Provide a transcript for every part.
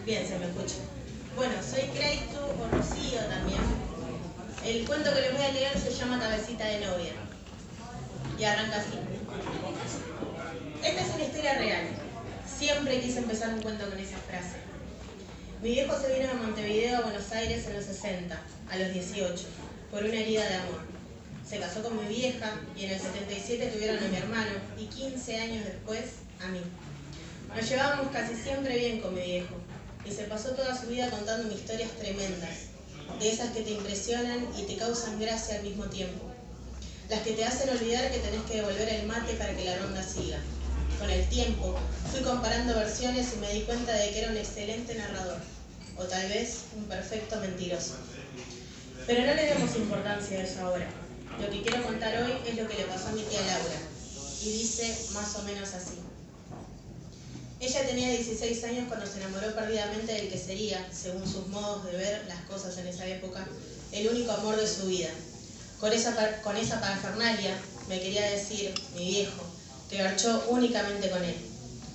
Bien, se me escucha. Bueno, soy Creitu o Rocío también. El cuento que les voy a leer se llama Cabecita de novia. Y arranca así. Esta es una historia real. Siempre quise empezar un cuento con esa frase. Mi viejo se vino de Montevideo a Buenos Aires en los 60, a los 18, por una herida de amor. Se casó con mi vieja y en el 77 tuvieron a mi hermano y 15 años después a mí. Nos llevábamos casi siempre bien con mi viejo y se pasó toda su vida contándome historias tremendas, de esas que te impresionan y te causan gracia al mismo tiempo. Las que te hacen olvidar que tenés que devolver el mate para que la ronda siga. Con el tiempo, fui comparando versiones y me di cuenta de que era un excelente narrador, o tal vez un perfecto mentiroso. Pero no le demos importancia a eso ahora. Lo que quiero contar hoy es lo que le pasó a mi tía Laura, y dice más o menos así. Ella tenía 16 años cuando se enamoró perdidamente del que sería, según sus modos de ver las cosas en esa época, el único amor de su vida. Con esa parafernalia me quería decir, mi viejo, que garchó únicamente con él.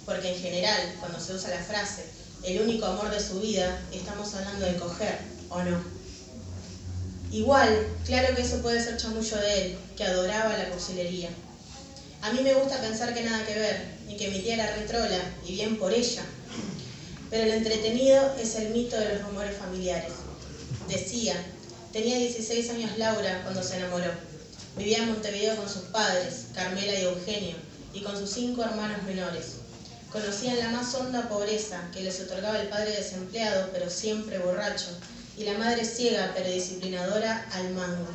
Porque en general, cuando se usa la frase, el único amor de su vida, estamos hablando de coger, ¿o no? Igual, claro que eso puede ser chamullo de él, que adoraba la cursilería. A mí me gusta pensar que nada que ver, y que mi tía era retrola, y bien por ella. Pero lo entretenido es el mito de los rumores familiares. Decía, tenía 16 años Laura cuando se enamoró. Vivía en Montevideo con sus padres, Carmela y Eugenio, y con sus 5 hermanos menores. Conocían la más honda pobreza que les otorgaba el padre desempleado, pero siempre borracho, y la madre ciega pero disciplinadora al mango.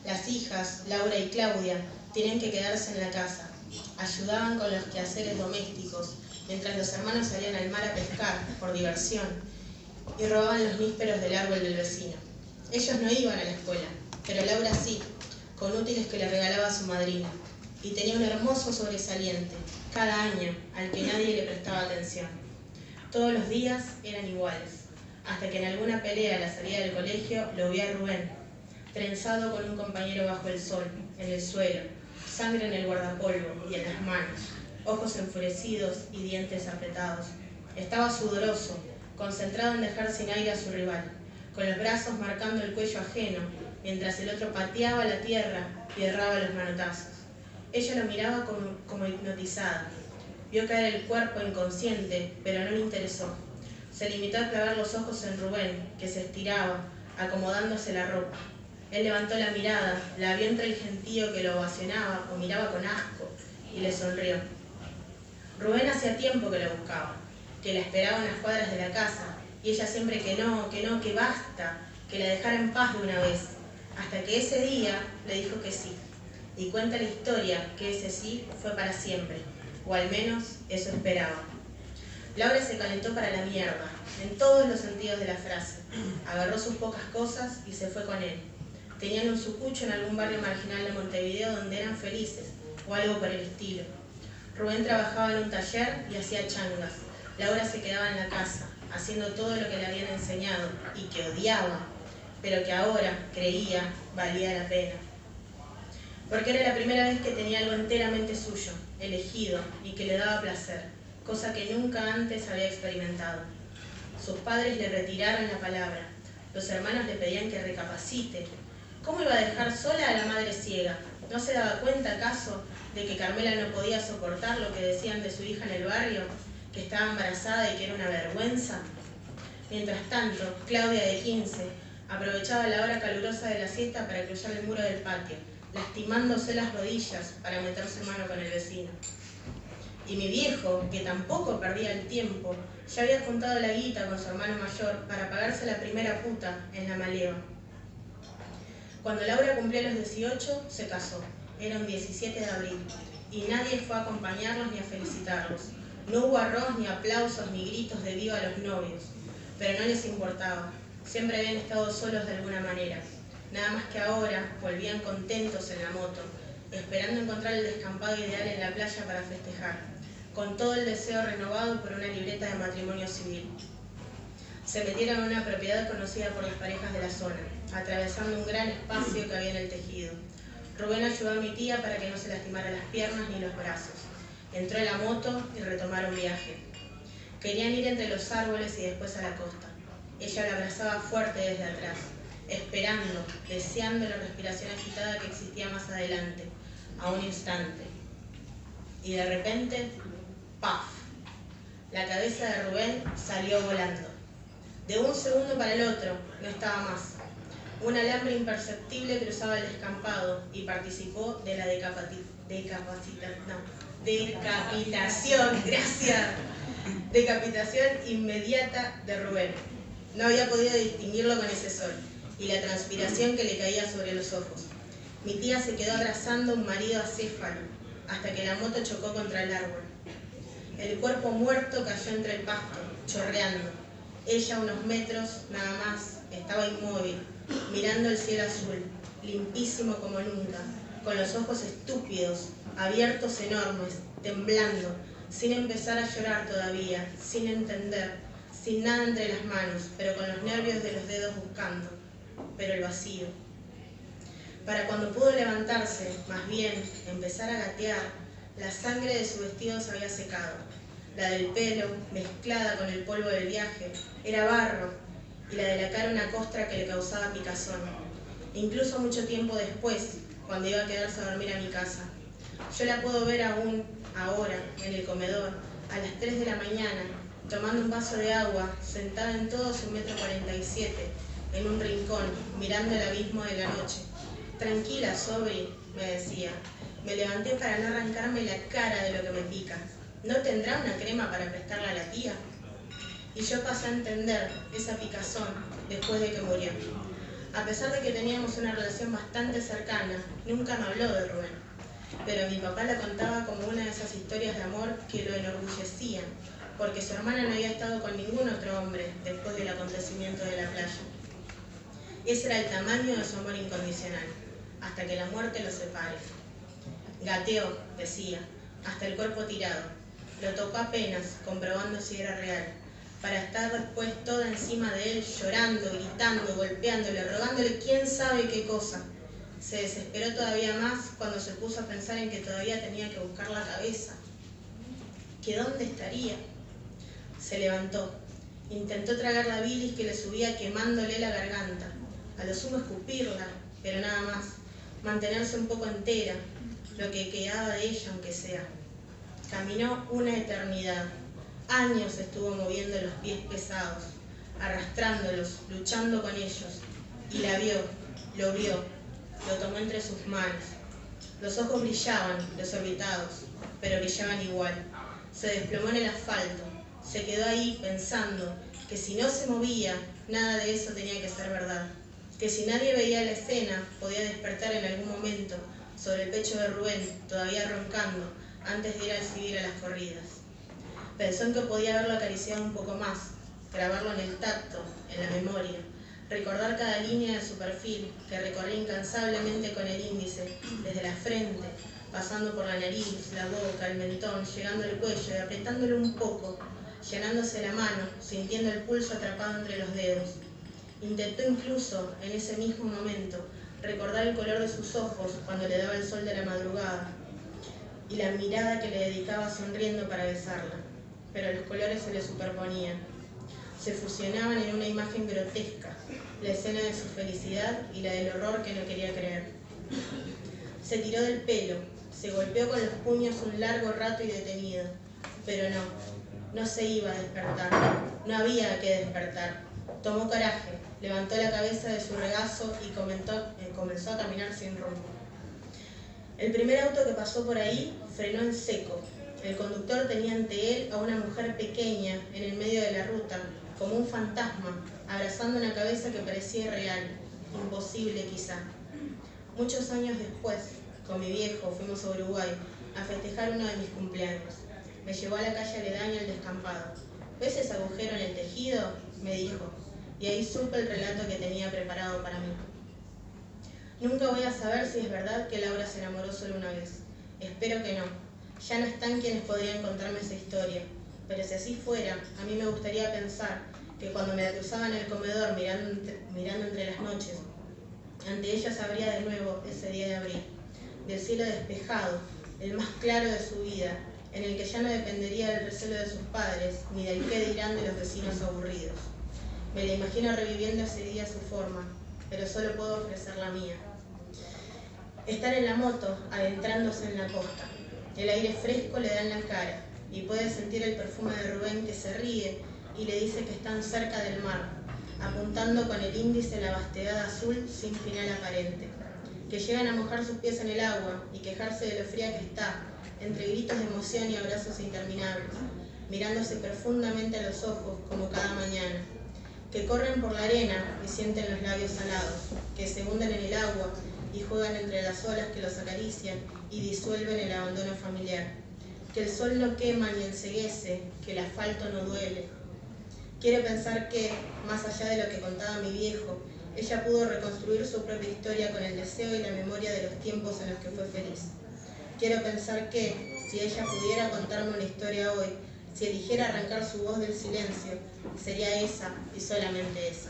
Las hijas, Laura y Claudia, tenían que quedarse en la casa. Ayudaban con los quehaceres domésticos, mientras los hermanos salían al mar a pescar, por diversión, y robaban los nísperos del árbol del vecino. Ellos no iban a la escuela, pero Laura sí, con útiles que le regalaba su madrina, y tenía un hermoso sobresaliente, cada año, al que nadie le prestaba atención. Todos los días eran iguales, hasta que en alguna pelea a la salida del colegio lo vi a Rubén, trenzado con un compañero bajo el sol, en el suelo, sangre en el guardapolvo y en las manos, ojos enfurecidos y dientes apretados. Estaba sudoroso, concentrado en dejar sin aire a su rival, con los brazos marcando el cuello ajeno, mientras el otro pateaba la tierra y erraba los manotazos. Ella lo miraba como hipnotizada. Vio caer el cuerpo inconsciente, pero no le interesó. Se limitó a clavar los ojos en Rubén, que se estiraba, acomodándose la ropa. Él levantó la mirada, la vio entre el gentío que lo ovacionaba o miraba con asco, y le sonrió. Rubén hacía tiempo que lo buscaba, que la esperaba en las cuadras de la casa, y ella siempre que no, que basta, que la dejara en paz de una vez, hasta que ese día le dijo que sí. Y cuenta la historia que ese sí fue para siempre, o al menos eso esperaba. Laura se calentó para la mierda, en todos los sentidos de la frase. Agarró sus pocas cosas y se fue con él. Tenían un sucucho en algún barrio marginal de Montevideo donde eran felices, o algo por el estilo. Rubén trabajaba en un taller y hacía changas. Laura se quedaba en la casa, haciendo todo lo que le habían enseñado y que odiaba, pero que ahora creía valía la pena. Porque era la primera vez que tenía algo enteramente suyo, elegido y que le daba placer, cosa que nunca antes había experimentado. Sus padres le retiraron la palabra. Los hermanos le pedían que recapacite. ¿Cómo iba a dejar sola a la madre ciega? ¿No se daba cuenta, acaso, de que Carmela no podía soportar lo que decían de su hija en el barrio? ¿Que estaba embarazada y que era una vergüenza? Mientras tanto, Claudia, de 15, aprovechaba la hora calurosa de la siesta para cruzar el muro del patio, lastimándose las rodillas para meterse mano con el vecino. Y mi viejo, que tampoco perdía el tiempo, ya había juntado la guita con su hermano mayor para pagarse la primera puta en la maleva. Cuando Laura cumplió los 18, se casó. Era un 17 de abril, y nadie fue a acompañarlos ni a felicitarlos. No hubo arroz, ni aplausos, ni gritos de viva a los novios. Pero no les importaba. Siempre habían estado solos de alguna manera. Nada más que ahora volvían contentos en la moto, esperando encontrar el descampado ideal en la playa para festejar, con todo el deseo renovado por una libreta de matrimonio civil. Se metieron en una propiedad conocida por las parejas de la zona, atravesando un gran espacio que había en el tejido. Rubén ayudó a mi tía para que no se lastimara las piernas ni los brazos. Entró en la moto y retomaron viaje. Querían ir entre los árboles y después a la costa. Ella la abrazaba fuerte desde atrás, esperando, deseando la respiración agitada que existía más adelante, a un instante. Y de repente, ¡paf! La cabeza de Rubén salió volando. De un segundo para el otro, no estaba más. Un alambre imperceptible cruzaba el descampado y participó de la decapitación inmediata de Rubén. No había podido distinguirlo con ese sol y la transpiración que le caía sobre los ojos. Mi tía se quedó abrazando a un marido acéfalo hasta que la moto chocó contra el árbol. El cuerpo muerto cayó entre el pasto, chorreando. Ella, a unos metros nada más, estaba inmóvil, mirando el cielo azul, limpísimo como nunca, con los ojos estúpidos, abiertos enormes, temblando, sin empezar a llorar todavía, sin entender, sin nada entre las manos, pero con los nervios de los dedos buscando, pero el vacío. Para cuando pudo levantarse, más bien, empezar a gatear, la sangre de su vestido se había secado. La del pelo, mezclada con el polvo del viaje, era barro, y la de la cara una costra que le causaba picazón. Incluso mucho tiempo después, cuando iba a quedarse a dormir a mi casa. Yo la puedo ver aún, ahora, en el comedor, a las 3 de la mañana, tomando un vaso de agua, sentada en todo su 1,47 m, en un rincón, mirando el abismo de la noche. Tranquila, Sobri, me decía. Me levanté para no arrancarme la cara de lo que me pica. ¿No tendrá una crema para prestarle a la tía? Y yo pasé a entender esa picazón después de que murió. A pesar de que teníamos una relación bastante cercana, nunca me habló de Rubén. Pero mi papá la contaba como una de esas historias de amor que lo enorgullecían, porque su hermana no había estado con ningún otro hombre después del acontecimiento de la playa. Ese era el tamaño de su amor incondicional, hasta que la muerte los separe. Gateó, decía, hasta el cuerpo tirado. Lo tocó apenas, comprobando si era real, para estar después toda encima de él, llorando, gritando, golpeándole, rogándole quién sabe qué cosa. Se desesperó todavía más cuando se puso a pensar en que todavía tenía que buscar la cabeza. ¿Que dónde estaría? Se levantó. Intentó tragar la bilis que le subía quemándole la garganta. A lo sumo escupirla, pero nada más. Mantenerse un poco entera, lo que quedaba de ella aunque sea. Caminó una eternidad. Años estuvo moviendo los pies pesados, arrastrándolos, luchando con ellos. Y la vio, lo vio, lo tomó entre sus manos. Los ojos brillaban, desorbitados, pero brillaban igual. Se desplomó en el asfalto. Se quedó ahí pensando que si no se movía, nada de eso tenía que ser verdad. Que si nadie veía la escena, podía despertar en algún momento sobre el pecho de Rubén, todavía roncando, antes de ir al civil a las corridas. Pensó en que podía haberlo acariciado un poco más, grabarlo en el tacto, en la memoria, recordar cada línea de su perfil, que recorría incansablemente con el índice, desde la frente, pasando por la nariz, la boca, el mentón, llegando al cuello y apretándolo un poco, llenándose la mano, sintiendo el pulso atrapado entre los dedos. Intentó incluso, en ese mismo momento, recordar el color de sus ojos cuando le daba el sol de la madrugada y la mirada que le dedicaba sonriendo para besarla, pero los colores se le superponían. Se fusionaban en una imagen grotesca, la escena de su felicidad y la del horror que no quería creer. Se tiró del pelo, se golpeó con los puños un largo rato y detenido, pero no se iba a despertar, no había que despertar. Tomó coraje, levantó la cabeza de su regazo y comenzó a caminar sin rumbo. El primer auto que pasó por ahí frenó en seco. El conductor tenía ante él a una mujer pequeña en el medio de la ruta, como un fantasma, abrazando una cabeza que parecía irreal, imposible quizá. Muchos años después, con mi viejo, fuimos a Uruguay a festejar uno de mis cumpleaños. Me llevó a la calle aledaña al descampado. ¿Ves ese agujero en el tejido?, me dijo, y ahí supe el relato que tenía preparado para mí. Nunca voy a saber si es verdad que Laura se enamoró solo una vez. Espero que no. Ya no están quienes podrían contarme esa historia, pero si así fuera, a mí me gustaría pensar que cuando me la cruzaba en el comedor mirando entre las noches, ante ella sabría de nuevo ese día de abril, del cielo despejado, el más claro de su vida, en el que ya no dependería del recelo de sus padres, ni del qué dirán de los vecinos aburridos. Me la imagino reviviendo ese día a su forma, pero solo puedo ofrecer la mía. Estar en la moto, adentrándose en la costa. El aire fresco le da en la cara, y puede sentir el perfume de Rubén que se ríe y le dice que están cerca del mar, apuntando con el índice la vastedad azul sin final aparente. Que llegan a mojar sus pies en el agua y quejarse de lo fría que está, entre gritos de emoción y abrazos interminables, mirándose profundamente a los ojos como cada mañana. Que corren por la arena y sienten los labios salados, que se hunden en el agua y juegan entre las olas que los acarician y disuelven el abandono familiar. Que el sol no quema ni enceguece, que el asfalto no duele. Quiero pensar que, más allá de lo que contaba mi viejo, ella pudo reconstruir su propia historia con el deseo y la memoria de los tiempos en los que fue feliz. Quiero pensar que, si ella pudiera contarme una historia hoy, si eligiera arrancar su voz del silencio, sería esa y solamente esa.